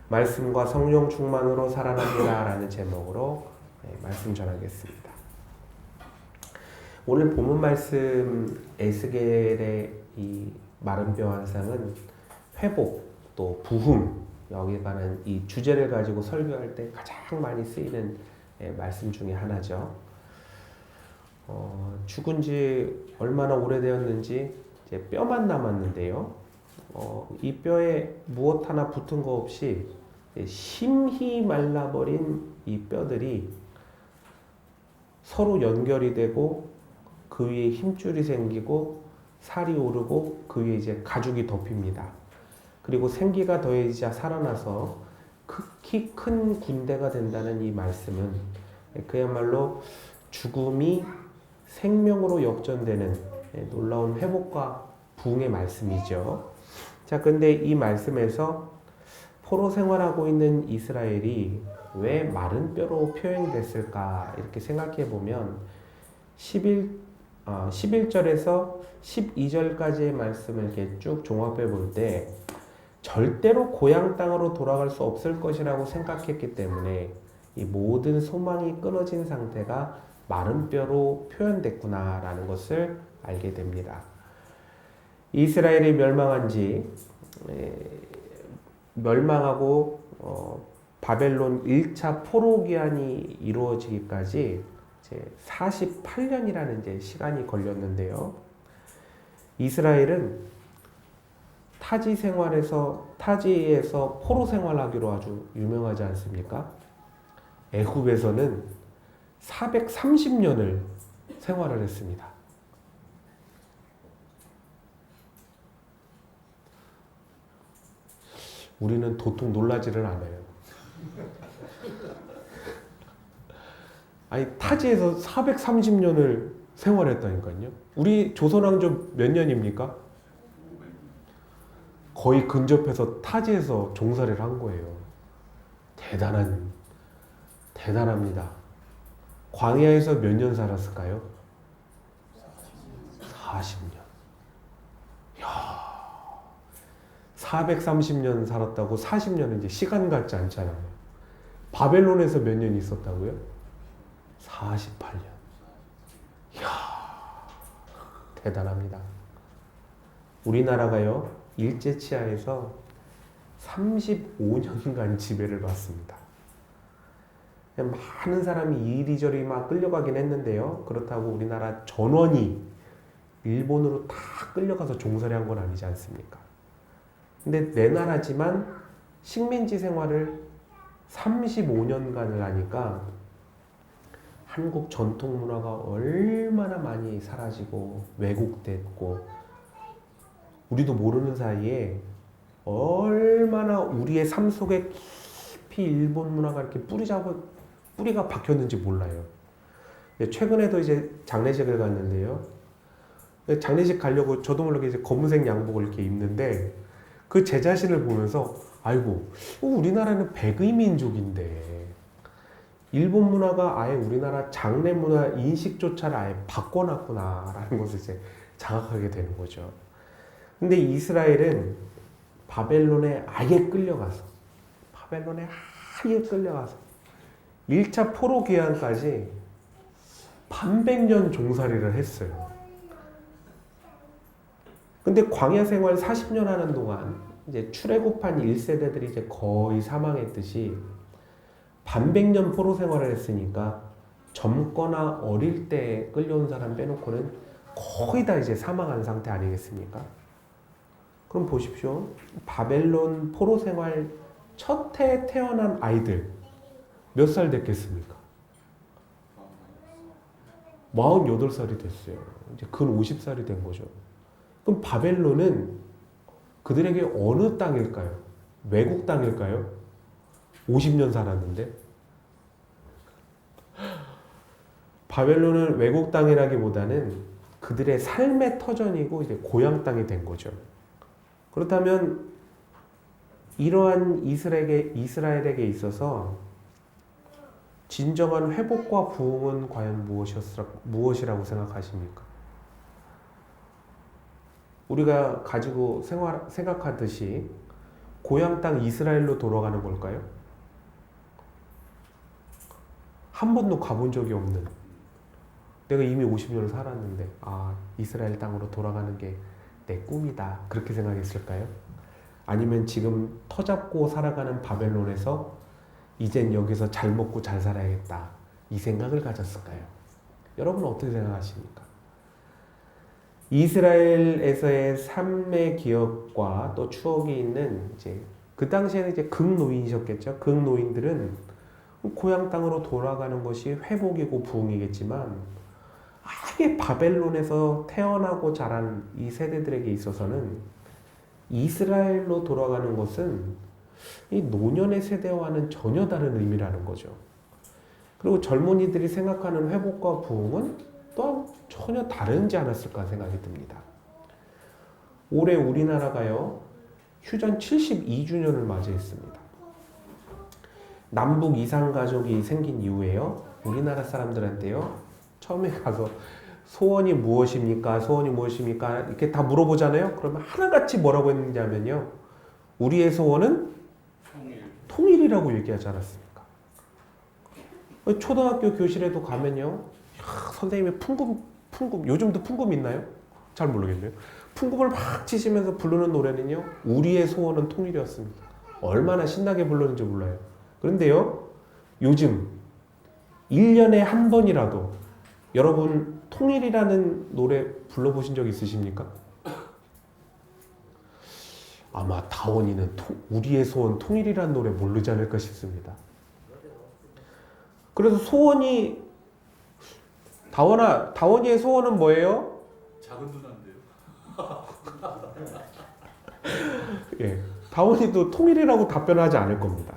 말씀과 성령 충만으로 살아납니다 라는 제목으로 말씀 전하겠습니다. 오늘 본문 말씀 에스겔의 이 마른 뼈 환상은 회복 또 부흥 여기에 관한 이 주제를 가지고 설교할 때 가장 많이 쓰이는 말씀 중에 하나죠. 죽은 지 얼마나 오래되었는지 이제 뼈만 남았는데요. 이 뼈에 무엇 하나 붙은 거 없이 심히 말라버린 이 뼈들이 서로 연결이 되고 그 위에 힘줄이 생기고 살이 오르고 그 위에 이제 가죽이 덮입니다. 그리고 생기가 더해지자 살아나서 극히 큰 군대가 된다는 이 말씀은 그야말로 죽음이 생명으로 역전되는 놀라운 회복과 부흥의 말씀이죠. 자, 근데 이 말씀에서 포로 생활하고 있는 이스라엘이 왜 마른 뼈로 표현됐을까 이렇게 생각해 보면 11절에서 12절까지의 말씀을 이렇게 쭉 종합해 볼 때 절대로 고향 땅으로 돌아갈 수 없을 것이라고 생각했기 때문에 이 모든 소망이 끊어진 상태가 마른 뼈로 표현됐구나라는 것을 알게 됩니다. 이스라엘이 멸망하고 바벨론 1차 포로 기한이 이루어지기까지 이제 48년이라는 이제 시간이 걸렸는데요. 이스라엘은 타지에서 포로 생활하기로 아주 유명하지 않습니까? 애굽에서는 430년을 생활을 했습니다. 우리는 도통 놀라지를 않아요. 아니 타지에서 430년을 생활했다니까요. 우리 조선왕조 몇 년입니까? 거의 근접해서 타지에서 종살이를 한 거예요. 대단합니다. 광야에서 몇 년 살았을까요? 40년. 이야, 430년 살았다고 40년은 이제 시간 같지 않잖아요. 바벨론에서 몇 년 있었다고요? 48년. 이야, 대단합니다. 우리나라가요, 일제치하에서 35년간 지배를 받습니다. 많은 사람이 이리저리 막 끌려가긴 했는데요. 그렇다고 우리나라 전원이 일본으로 다 끌려가서 종살이한 건 아니지 않습니까? 근데 내 나라지만 식민지 생활을 35년간을 하니까 한국 전통 문화가 얼마나 많이 사라지고 왜곡됐고 우리도 모르는 사이에 얼마나 우리의 삶 속에 깊이 일본 문화가 이렇게 뿌리가 박혔는지 몰라요. 최근에도 이제 장례식을 갔는데요. 장례식 가려고 저도 모르게 이제 검은색 양복을 이렇게 입는데 그 제 자신을 보면서 아이고, 우리나라는 백의 민족인데 일본 문화가 아예 우리나라 장례 문화 인식조차를 아예 바꿔놨구나라는 것을 이제 자각하게 되는 거죠. 근데 이스라엘은 바벨론에 아예 끌려가서 1차 포로 기한까지 100년 종살이를 했어요. 근데 광야 생활 40년 하는 동안 이제 출애굽한 1세대들이 이제 거의 사망했듯이 100년 포로 생활을 했으니까 젊거나 어릴 때 끌려온 사람 빼놓고는 거의 다 이제 사망한 상태 아니겠습니까? 그럼 보십시오. 바벨론 포로 생활 첫 해 태어난 아이들 몇 살 됐겠습니까? 48살이 됐어요. 이제 근 50살이 된 거죠. 그럼 바벨론은 그들에게 어느 땅일까요? 외국 땅일까요? 50년 살았는데? 바벨론은 외국 땅이라기보다는 그들의 삶의 터전이고 이제 고향 땅이 된 거죠. 그렇다면 이러한 이스라엘에게 있어서 진정한 회복과 부흥은 과연 무엇이라고 생각하십니까? 우리가 가지고 생각하듯이 고향 땅 이스라엘로 돌아가는 걸까요? 한 번도 가본 적이 없는, 내가 이미 50년을 살았는데 이스라엘 땅으로 돌아가는 게 내 꿈이다, 그렇게 생각했을까요? 아니면 지금 터잡고 살아가는 바벨론에서 이젠 여기서 잘 먹고 잘 살아야겠다, 이 생각을 가졌을까요? 여러분은 어떻게 생각하십니까? 이스라엘에서의 삶의 기억과 또 추억이 있는, 이제 그 당시에는 이제 극노인이셨겠죠. 극노인들은 고향 땅으로 돌아가는 것이 회복이고 부흥이겠지만, 아예 바벨론에서 태어나고 자란 이 세대들에게 있어서는 이스라엘로 돌아가는 것은 이 노년의 세대와는 전혀 다른 의미라는 거죠. 그리고 젊은이들이 생각하는 회복과 부흥은 또한 전혀 다르지 않았을까 생각이 듭니다. 올해 우리나라가요, 휴전 72주년을 맞이했습니다. 남북 이산 가족이 생긴 이후에요, 우리나라 사람들한테요, 처음에 가서 소원이 무엇입니까? 소원이 무엇입니까? 이렇게 다 물어보잖아요. 그러면 하나같이 뭐라고 했는지 하면요, 우리의 소원은 통일이라고 얘기하지 않았습니까? 초등학교 교실에도 가면요, 선생님이 풍금, 요즘도 풍금 있나요? 잘 모르겠네요. 풍금을 막 치시면서 부르는 노래는요, 우리의 소원은 통일이었습니다. 얼마나 신나게 부르는지 몰라요. 그런데요, 요즘 1년에 한 번이라도 여러분 통일이라는 노래 불러보신 적 있으십니까? 아마 다원이는 우리의 소원 통일이라는 노래 모르지 않을까 싶습니다. 그래서 소원이, 다원이의 소원은 뭐예요? 작은 누나인데요. 예, 다원이도 통일이라고 답변하지 않을 겁니다.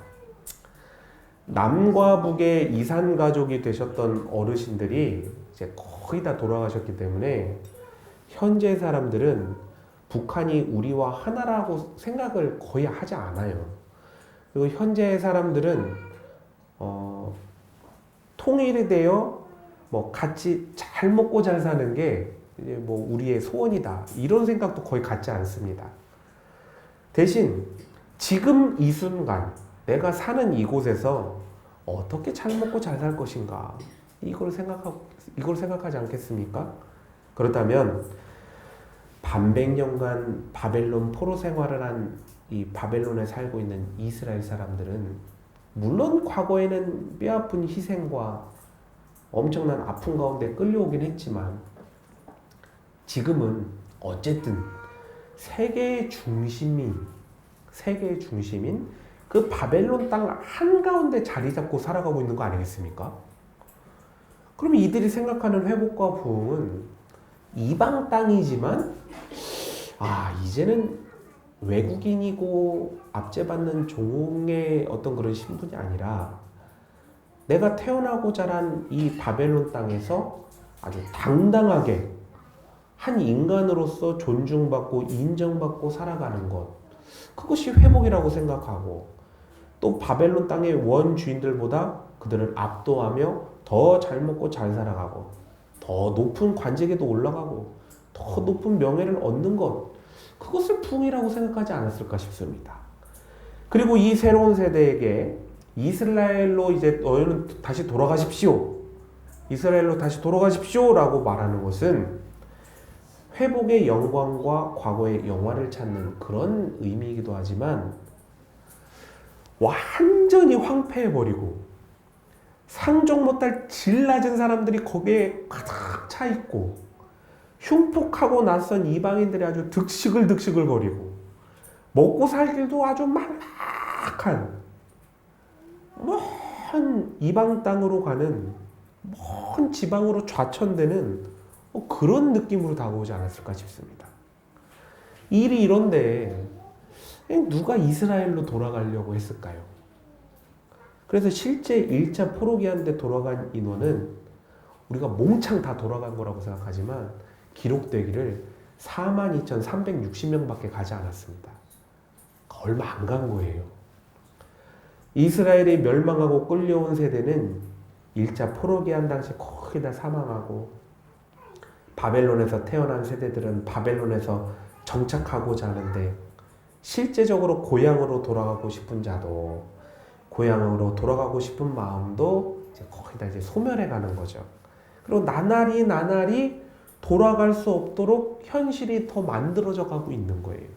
남과 북의 이산 가족이 되셨던 어르신들이 이제 거의 다 돌아가셨기 때문에 현재 사람들은 북한이 우리와 하나라고 생각을 거의 하지 않아요. 그리고 현재 사람들은 통일이 되어 뭐 같이 잘 먹고 잘 사는 게 이제 뭐 우리의 소원이다, 이런 생각도 거의 갖지 않습니다. 대신 지금 이 순간 내가 사는 이곳에서 어떻게 잘 먹고 잘 살 것인가, 이걸 생각하지 않겠습니까? 그렇다면 반백년간 바벨론 포로 생활을 한 이 바벨론에 살고 있는 이스라엘 사람들은 물론 과거에는 뼈아픈 희생과 엄청난 아픔 가운데 끌려오긴 했지만, 지금은 어쨌든 세계의 중심인 그 바벨론 땅 한가운데 자리 잡고 살아가고 있는 거 아니겠습니까? 그럼 이들이 생각하는 회복과 부흥은 이방 땅이지만, 이제는 외국인이고 압제받는 종의 어떤 그런 신분이 아니라 내가 태어나고 자란 이 바벨론 땅에서 아주 당당하게 한 인간으로서 존중받고 인정받고 살아가는 것, 그것이 회복이라고 생각하고, 또 바벨론 땅의 원주인들보다 그들을 압도하며 더 잘 먹고 잘 살아가고 더 높은 관직에도 올라가고 더 높은 명예를 얻는 것, 그것을 부흥이라고 생각하지 않았을까 싶습니다. 그리고 이 새로운 세대에게 이스라엘로 이제 너희는 다시 돌아가십시오, 이스라엘로 다시 돌아가십시오 라고 말하는 것은 회복의 영광과 과거의 영화를 찾는 그런 의미이기도 하지만, 완전히 황폐해버리고 상종 못할 질 낮은 사람들이 거기에 가득 차 있고 흉폭하고 낯선 이방인들이 아주 득식을 거리고 먹고 살 길도 아주 막막한 먼 이방 땅으로 가는, 먼 지방으로 좌천되는 그런 느낌으로 다가오지 않았을까 싶습니다. 일이 이런데 누가 이스라엘로 돌아가려고 했을까요? 그래서 실제 1차 포로기한데 돌아간 인원은 우리가 몽창 다 돌아간 거라고 생각하지만 기록되기를 42,360명밖에 가지 않았습니다. 얼마 안 간 거예요. 이스라엘이 멸망하고 끌려온 세대는 1차 포로기한 당시 거의 다 사망하고, 바벨론에서 태어난 세대들은 바벨론에서 정착하고자 하는데 실제적으로 고향으로 돌아가고 싶은 자도, 고향으로 돌아가고 싶은 마음도 이제 거의 다 이제 소멸해 가는 거죠. 그리고 나날이 돌아갈 수 없도록 현실이 더 만들어져 가고 있는 거예요.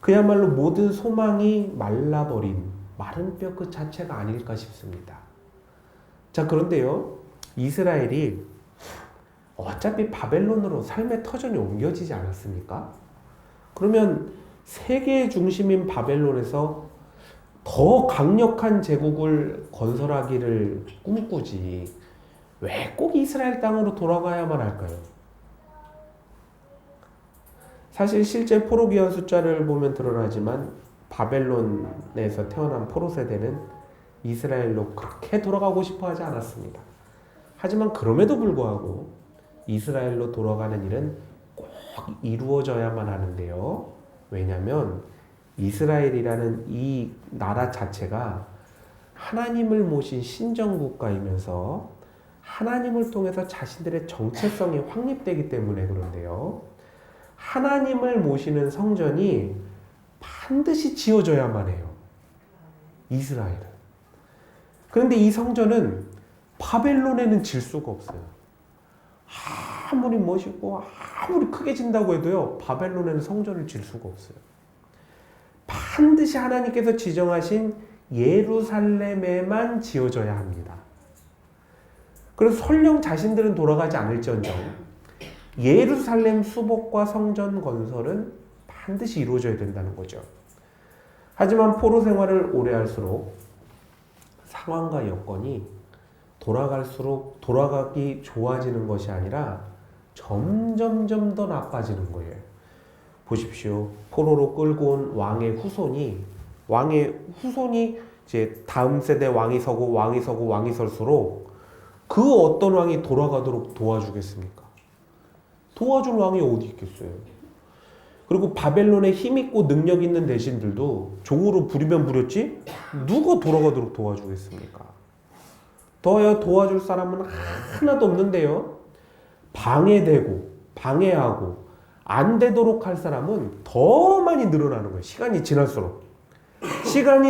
그야말로 모든 소망이 말라버린 마른 뼈 그 자체가 아닐까 싶습니다. 자, 그런데요, 이스라엘이 어차피 바벨론으로 삶의 터전이 옮겨지지 않았습니까? 그러면 세계의 중심인 바벨론에서 더 강력한 제국을 건설하기를 꿈꾸지 왜 꼭 이스라엘 땅으로 돌아가야만 할까요? 사실 실제 포로 귀환 숫자를 보면 드러나지만 바벨론에서 태어난 포로 세대는 이스라엘로 그렇게 돌아가고 싶어 하지 않았습니다. 하지만 그럼에도 불구하고 이스라엘로 돌아가는 일은 꼭 이루어져야만 하는데요. 왜냐하면 이스라엘이라는 이 나라 자체가 하나님을 모신 신정국가이면서 하나님을 통해서 자신들의 정체성이 확립되기 때문에 그런데요. 하나님을 모시는 성전이 반드시 지어져야만 해요. 이스라엘은. 그런데 이 성전은 바벨론에는 질 수가 없어요. 아무리 멋있고 아무리 크게 진다고 해도요. 바벨론에는 성전을 질 수가 없어요. 반드시 하나님께서 지정하신 예루살렘에만 지어져야 합니다. 그래서 설령 자신들은 돌아가지 않을지언정 예루살렘 수복과 성전 건설은 반드시 이루어져야 된다는 거죠. 하지만 포로 생활을 오래 할수록 상황과 여건이 돌아갈수록 돌아가기 좋아지는 것이 아니라 점점점 더 나빠지는 거예요. 보십시오. 포로로 끌고 온 왕의 후손이 이제 다음 세대 왕이 서고 설수록 그 어떤 왕이 돌아가도록 도와주겠습니까? 도와줄 왕이 어디 있겠어요? 그리고 바벨론에 힘있고 능력 있는 대신들도 종으로 부리면 부렸지 누가 돌아가도록 도와주겠습니까? 더야 도와줄 사람은 하나도 없는데요. 방해하고 안 되도록 할 사람은 더 많이 늘어나는 거예요. 시간이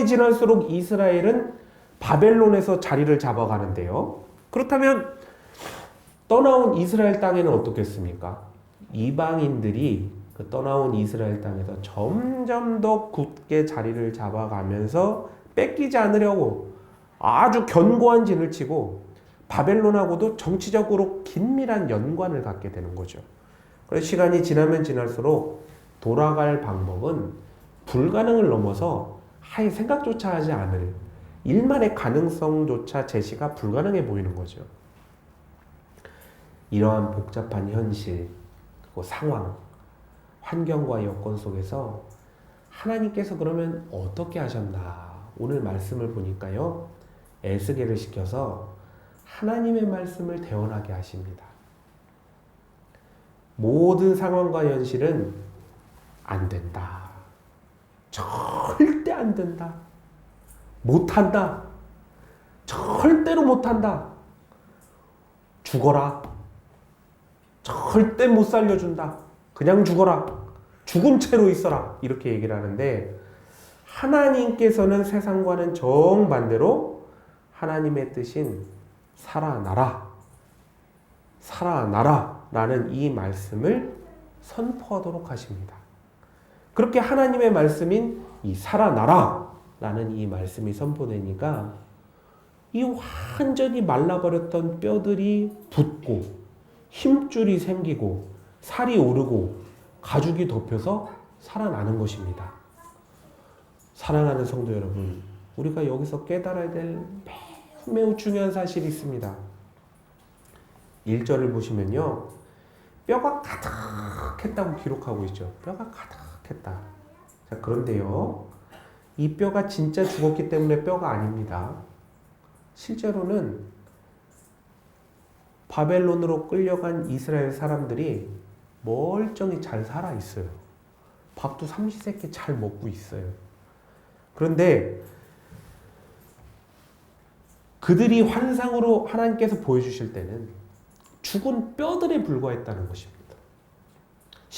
지날수록 이스라엘은 바벨론에서 자리를 잡아가는데요. 그렇다면 떠나온 이스라엘 땅에는 어떻겠습니까? 이방인들이 그 떠나온 이스라엘 땅에서 점점 더 굳게 자리를 잡아가면서 뺏기지 않으려고 아주 견고한 진을 치고 바벨론하고도 정치적으로 긴밀한 연관을 갖게 되는 거죠. 그래서 시간이 지나면 지날수록 돌아갈 방법은 불가능을 넘어서 아예 생각조차 하지 않을 일만의 가능성조차 제시가 불가능해 보이는 거죠. 이러한 복잡한 현실, 그리고 상황, 환경과 여건 속에서 하나님께서 그러면 어떻게 하셨나? 오늘 말씀을 보니까요. 에스겔을 시켜서 하나님의 말씀을 대언하게 하십니다. 모든 상황과 현실은 안 된다. 절대 안 된다. 못한다. 절대로 못한다. 죽어라. 절대 못 살려준다. 그냥 죽어라. 죽은 채로 있어라. 이렇게 얘기를 하는데 하나님께서는 세상과는 정반대로 하나님의 뜻인 살아나라. 살아나라. 라는 이 말씀을 선포하도록 하십니다. 그렇게 하나님의 말씀인 이 살아나라. 라는 이 말씀이 선포되니까 이 완전히 말라버렸던 뼈들이 붙고 힘줄이 생기고 살이 오르고 가죽이 덮여서 살아나는 것입니다. 사랑하는 성도 여러분, 우리가 여기서 깨달아야 될 매우 중요한 사실이 있습니다. 1절을 보시면요. 뼈가 가득했다고 기록하고 있죠. 뼈가 가득했다. 자, 그런데요. 이 뼈가 진짜 죽었기 때문에 뼈가 아닙니다. 실제로는 바벨론으로 끌려간 이스라엘 사람들이 멀쩡히 잘 살아 있어요. 밥도 삼시세끼 잘 먹고 있어요. 그런데 그들이 환상으로 하나님께서 보여주실 때는 죽은 뼈들에 불과했다는 것입니다.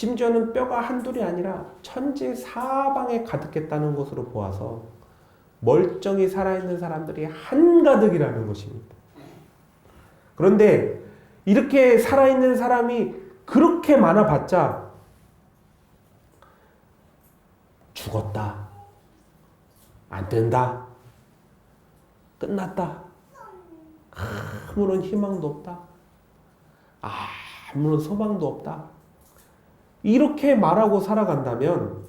심지어는 뼈가 한둘이 아니라 천지 사방에 가득했다는 것으로 보아서 멀쩡히 살아있는 사람들이 한가득이라는 것입니다. 그런데 이렇게 살아있는 사람이 그렇게 많아봤자 죽었다, 안 된다, 끝났다, 아무런 희망도 없다, 아무런 소망도 없다, 이렇게 말하고 살아간다면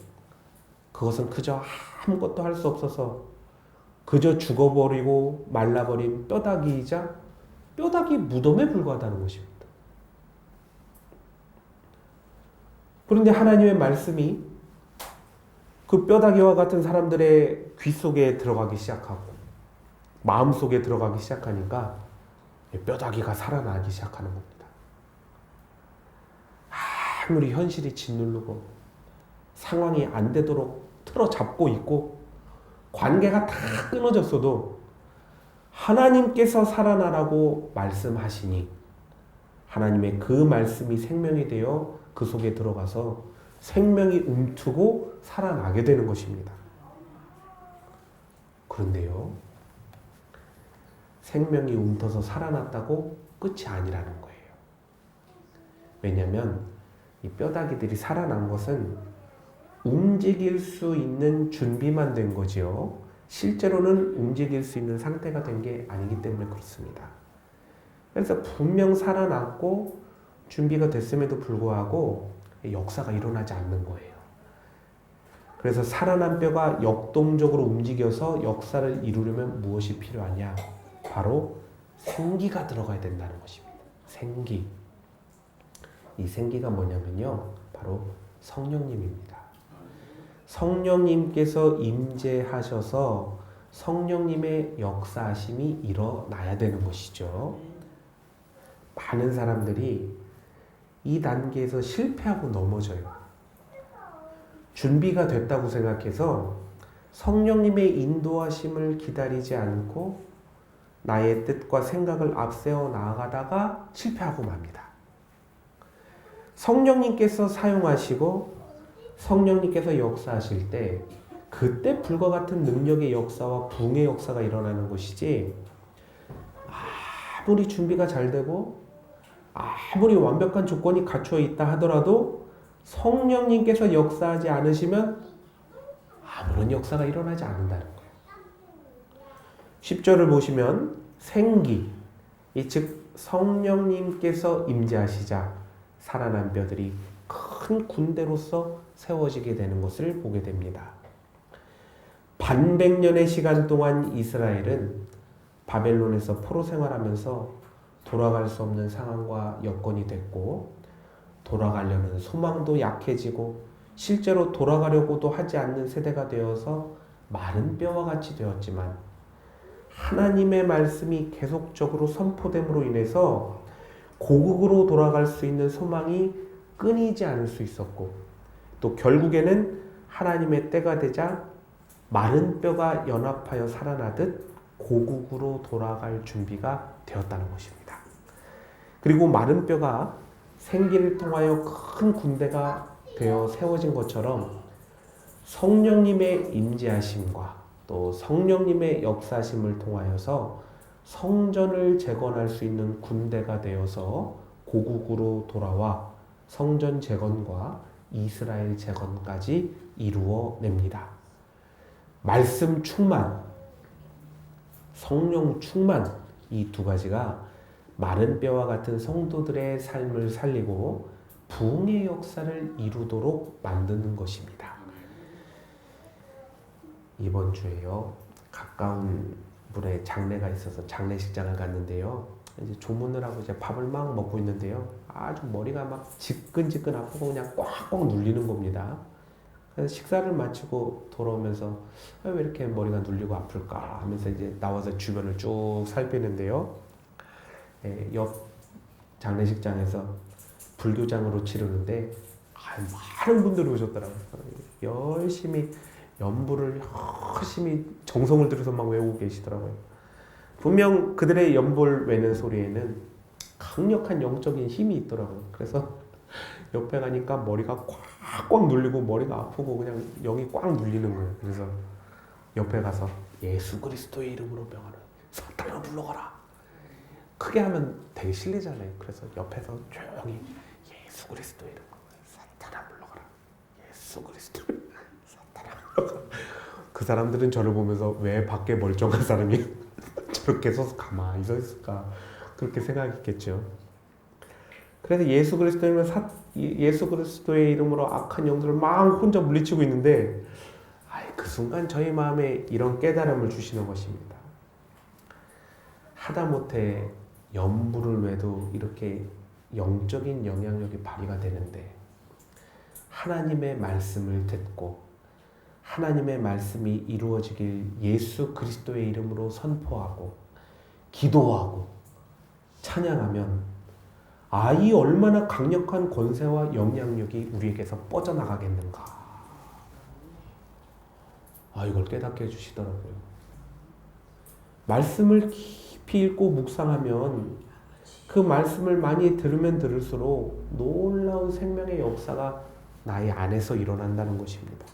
그것은 그저 아무것도 할 수 없어서 그저 죽어버리고 말라버린 뼈다귀이자 뼈다귀 무덤에 불과하다는 것입니다. 그런데 하나님의 말씀이 그 뼈다귀와 같은 사람들의 귀 속에 들어가기 시작하고 마음 속에 들어가기 시작하니까 뼈다귀가 살아나기 시작하는 겁니다. 아무리 현실이 짓누르고 상황이 안 되도록 틀어잡고 있고 관계가 다 끊어졌어도 하나님께서 살아나라고 말씀하시니 하나님의 그 말씀이 생명이 되어 그 속에 들어가서 생명이 움트고 살아나게 되는 것입니다. 그런데요, 생명이 움터서 살아났다고 끝이 아니라는 거예요. 왜냐하면 이 뼈다귀들이 살아난 것은 움직일 수 있는 준비만 된 거지요. 실제로는 움직일 수 있는 상태가 된 게 아니기 때문에 그렇습니다. 그래서 분명 살아났고 준비가 됐음에도 불구하고 역사가 일어나지 않는 거예요. 그래서 살아난 뼈가 역동적으로 움직여서 역사를 이루려면 무엇이 필요하냐? 바로 생기가 들어가야 된다는 것입니다. 생기. 이 생기가 뭐냐면요, 바로 성령님입니다. 성령님께서 임재하셔서 성령님의 역사하심이 일어나야 되는 것이죠. 많은 사람들이 이 단계에서 실패하고 넘어져요. 준비가 됐다고 생각해서 성령님의 인도하심을 기다리지 않고 나의 뜻과 생각을 앞세워 나아가다가 실패하고 맙니다. 성령님께서 사용하시고 성령님께서 역사하실 때 그때 불과 같은 능력의 역사와 부흥의 역사가 일어나는 것이지, 아무리 준비가 잘 되고 아무리 완벽한 조건이 갖추어 있다 하더라도 성령님께서 역사하지 않으시면 아무런 역사가 일어나지 않는다는 거예요. 10절을 보시면 생기, 즉 성령님께서 임재하시자 살아난 뼈들이 큰 군대로서 세워지게 되는 것을 보게 됩니다. 반백년의 시간 동안 이스라엘은 바벨론에서 포로 생활하면서 돌아갈 수 없는 상황과 여건이 됐고, 돌아가려는 소망도 약해지고 실제로 돌아가려고도 하지 않는 세대가 되어서 마른 뼈와 같이 되었지만, 하나님의 말씀이 계속적으로 선포됨으로 인해서 고국으로 돌아갈 수 있는 소망이 끊이지 않을 수 있었고, 또 결국에는 하나님의 때가 되자 마른 뼈가 연합하여 살아나듯 고국으로 돌아갈 준비가 되었다는 것입니다. 그리고 마른 뼈가 생기를 통하여 큰 군대가 되어 세워진 것처럼 성령님의 임재하심과 또 성령님의 역사심을 통하여서 성전을 재건할 수 있는 군대가 되어서 고국으로 돌아와 성전 재건과 이스라엘 재건까지 이루어냅니다. 말씀 충만, 성령 충만, 이 두 가지가 마른 뼈와 같은 성도들의 삶을 살리고 부흥의 역사를 이루도록 만드는 것입니다. 이번 주에요, 가까운 분의 장례가 있어서 장례식장을 갔는데요, 이제 조문을 하고 이제 밥을 막 먹고 있는데요, 아주 머리가 막 지끈지끈 아프고 그냥 꽉꽉 눌리는 겁니다. 그래서 식사를 마치고 돌아오면서 왜 이렇게 머리가 눌리고 아플까 하면서 이제 나와서 주변을 쭉 살피는데요, 옆 장례식장에서 불교장으로 치르는데 많은 분들이 오셨더라고요. 열심히 연부를 열심히 정성을 들여서 막 외우고 계시더라고요. 분명 그들의 연불 외는 소리에는 강력한 영적인 힘이 있더라고요. 그래서 옆에 가니까 머리가 꽉꽉 눌리고 머리가 아프고 그냥 영이 꽉 눌리는 거예요. 그래서 옆에 가서 예수 그리스도의 이름으로 명하는 사탄아 물러가라. 크게 하면 되게 실례잖아요. 그래서 옆에서 조용히 예수 그리스도의 이름으로 사탄아 물러가라. 예수 그리스도 사탄아 물러가라. 그 사람들은 저를 보면서 왜 밖에 멀쩡한 사람이 저렇게 서서 가만히 서 있을까 그렇게 생각했겠죠. 그래서 예수 그리스도의 이름으로 악한 영들을 막 혼자 물리치고 있는데 그 순간 저희 마음에 이런 깨달음을 주시는 것입니다. 하다못해 염불을 외도 이렇게 영적인 영향력이 발휘가 되는데 하나님의 말씀을 듣고 하나님의 말씀이 이루어지길 예수 그리스도의 이름으로 선포하고 기도하고 찬양하면 이 얼마나 강력한 권세와 영향력이 우리에게서 뻗어나가겠는가. 이걸 깨닫게 해주시더라고요. 말씀을 깊이 읽고 묵상하면 그 말씀을 많이 들으면 들을수록 놀라운 생명의 역사가 나의 안에서 일어난다는 것입니다.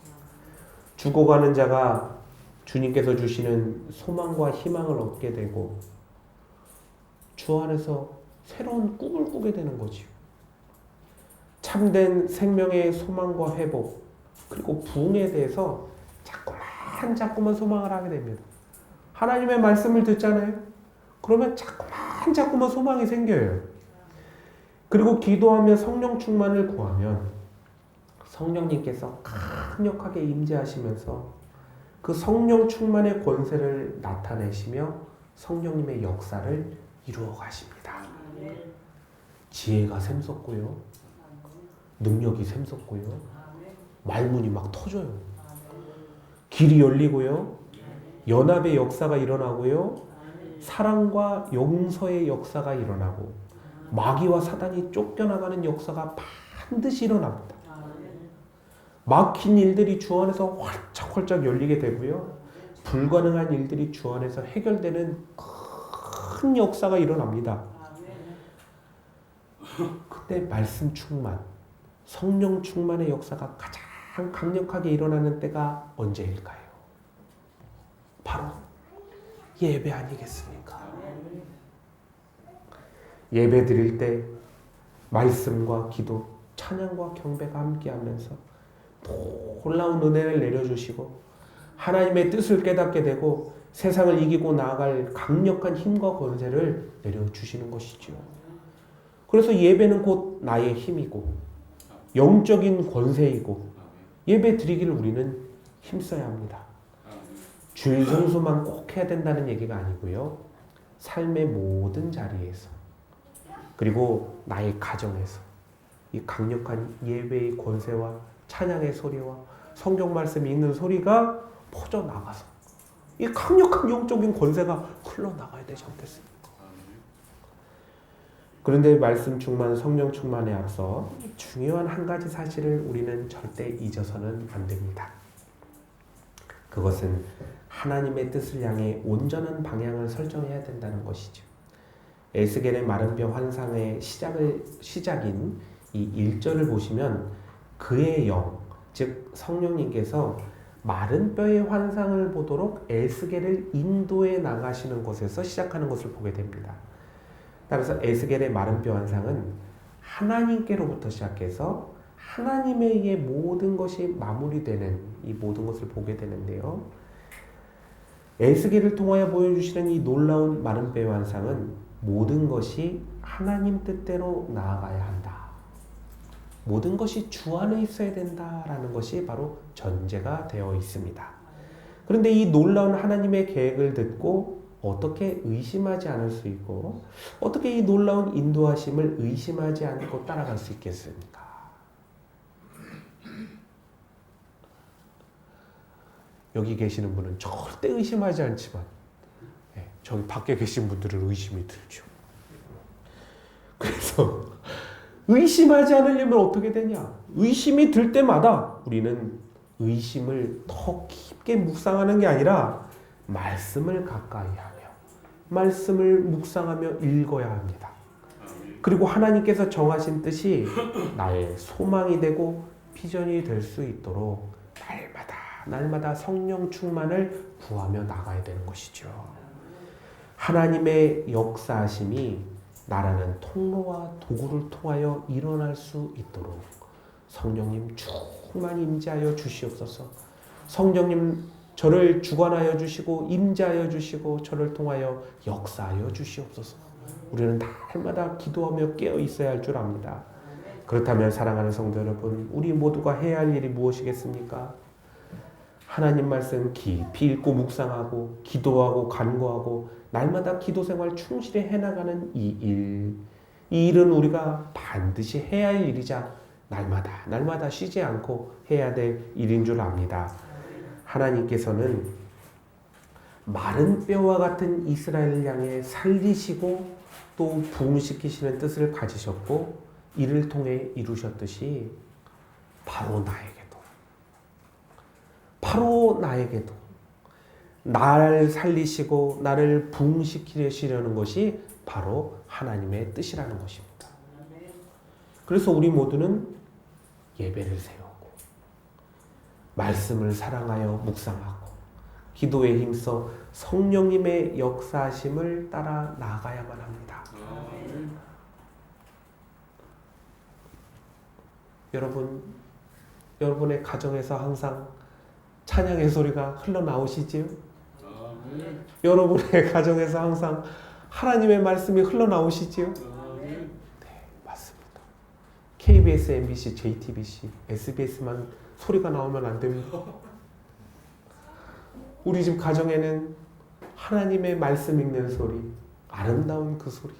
죽어가는 자가 주님께서 주시는 소망과 희망을 얻게 되고 주 안에서 새로운 꿈을 꾸게 되는 거지요. 참된 생명의 소망과 회복 그리고 부흥에 대해서 자꾸만 소망을 하게 됩니다. 하나님의 말씀을 듣잖아요. 그러면 자꾸만 소망이 생겨요. 그리고 기도하며 성령 충만을 구하면 성령님께서 강력하게 임재하시면서 그 성령 충만의 권세를 나타내시며 성령님의 역사를 이루어 가십니다. 지혜가 샘솟고요. 능력이 샘솟고요. 말문이 막 터져요. 길이 열리고요. 연합의 역사가 일어나고요. 사랑과 용서의 역사가 일어나고 마귀와 사단이 쫓겨나가는 역사가 반드시 일어납니다. 막힌 일들이 주 안에서 활짝활짝 열리게 되고요. 불가능한 일들이 주 안에서 해결되는 큰 역사가 일어납니다. 그때 말씀 충만, 성령 충만의 역사가 가장 강력하게 일어나는 때가 언제일까요? 바로 예배 아니겠습니까? 예배 드릴 때 말씀과 기도, 찬양과 경배가 함께하면서 놀라운 은혜를 내려주시고 하나님의 뜻을 깨닫게 되고 세상을 이기고 나아갈 강력한 힘과 권세를 내려주시는 것이지요. 그래서 예배는 곧 나의 힘이고 영적인 권세이고 예배 드리기를 우리는 힘써야 합니다. 주일 성수만 꼭 해야 된다는 얘기가 아니고요. 삶의 모든 자리에서 그리고 나의 가정에서 이 강력한 예배의 권세와 찬양의 소리와 성경 말씀 읽는 소리가 퍼져나가서 이 강력한 영적인 권세가 흘러나가야 되지 않겠습니까? 그런데 말씀 충만, 성령 충만에 앞서 중요한 한 가지 사실을 우리는 절대 잊어서는 안 됩니다. 그것은 하나님의 뜻을 향해 온전한 방향을 설정해야 된다는 것이죠. 에스겔의 마른 뼈 환상의 시작인 이 1절을 보시면 그의 영, 즉 성령님께서 마른 뼈의 환상을 보도록 에스겔을 인도해 나가시는 곳에서 시작하는 것을 보게 됩니다. 따라서 에스겔의 마른 뼈 환상은 하나님께로부터 시작해서 하나님에 의해 모든 것이 마무리되는 이 모든 것을 보게 되는데요. 에스겔을 통하여 보여주시는 이 놀라운 마른 뼈의 환상은 모든 것이 하나님 뜻대로 나아가야 한다. 모든 것이 주 안에 있어야 된다라는 것이 바로 전제가 되어 있습니다. 그런데 이 놀라운 하나님의 계획을 듣고 어떻게 의심하지 않을 수 있고 어떻게 이 놀라운 인도하심을 의심하지 않고 따라갈 수 있겠습니까? 여기 계시는 분은 절대 의심하지 않지만 저기 밖에 계신 분들은 의심이 들죠. 그래서 의심하지 않으려면 어떻게 되냐? 의심이 들 때마다 우리는 의심을 더 깊게 묵상하는 게 아니라 말씀을 가까이 하며 말씀을 묵상하며 읽어야 합니다. 그리고 하나님께서 정하신 뜻이 나의 소망이 되고 비전이 될 수 있도록 날마다 성령 충만을 구하며 나가야 되는 것이죠. 하나님의 역사하심이 나라는 통로와 도구를 통하여 일어날 수 있도록 성령님 충만히 임재하여 주시옵소서. 성령님 저를 주관하여 주시고 임재하여 주시고 저를 통하여 역사하여 주시옵소서. 우리는 날마다 기도하며 깨어 있어야 할 줄 압니다. 그렇다면 사랑하는 성도 여러분, 우리 모두가 해야 할 일이 무엇이겠습니까? 하나님 말씀 깊이 읽고 묵상하고 기도하고 간구하고 날마다 기도 생활 충실히 해나가는 이 일은 우리가 반드시 해야 할 일이자 날마다 쉬지 않고 해야 될 일인 줄 압니다. 하나님께서는 마른 뼈와 같은 이스라엘을 향해 살리시고 또 부흥시키시는 뜻을 가지셨고 이를 통해 이루셨듯이 바로 나에게도 나를 살리시고 나를 부흥시키시려는 것이 바로 하나님의 뜻이라는 것입니다. 그래서 우리 모두는 예배를 세우고 말씀을 사랑하여 묵상하고 기도에 힘써 성령님의 역사하심을 따라 나아가야만 합니다. 여러분의 가정에서 항상 찬양의 소리가 흘러나오시지요? 여러분의 가정에서 항상 하나님의 말씀이 흘러나오시지요? 네, 맞습니다. KBS, MBC, JTBC, SBS만 소리가 나오면 안 됩니다. 우리 집 가정에는 하나님의 말씀 읽는 소리, 아름다운 그 소리,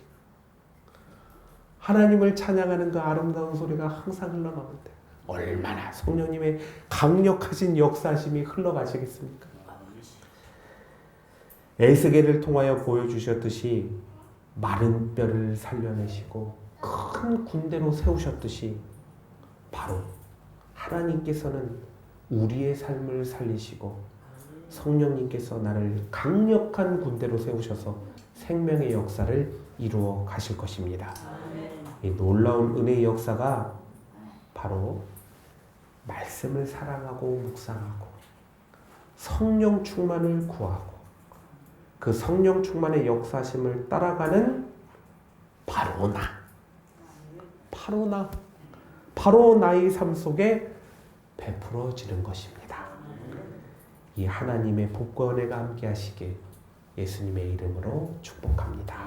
하나님을 찬양하는 그 아름다운 소리가 항상 흘러나오는데 얼마나 성령님의 강력하신 역사심이 흘러가시겠습니까? 에스겔을 통하여 보여주셨듯이 마른 뼈를 살려내시고 큰 군대로 세우셨듯이 바로 하나님께서는 우리의 삶을 살리시고 성령님께서 나를 강력한 군대로 세우셔서 생명의 역사를 이루어 가실 것입니다. 이 놀라운 은혜의 역사가 바로 말씀을 사랑하고 묵상하고 성령 충만을 구하고 그 성령 충만의 역사심을 따라가는 바로 나의 삶 속에 베풀어지는 것입니다. 이 하나님의 복과 은혜가 함께 하시길 예수님의 이름으로 축복합니다.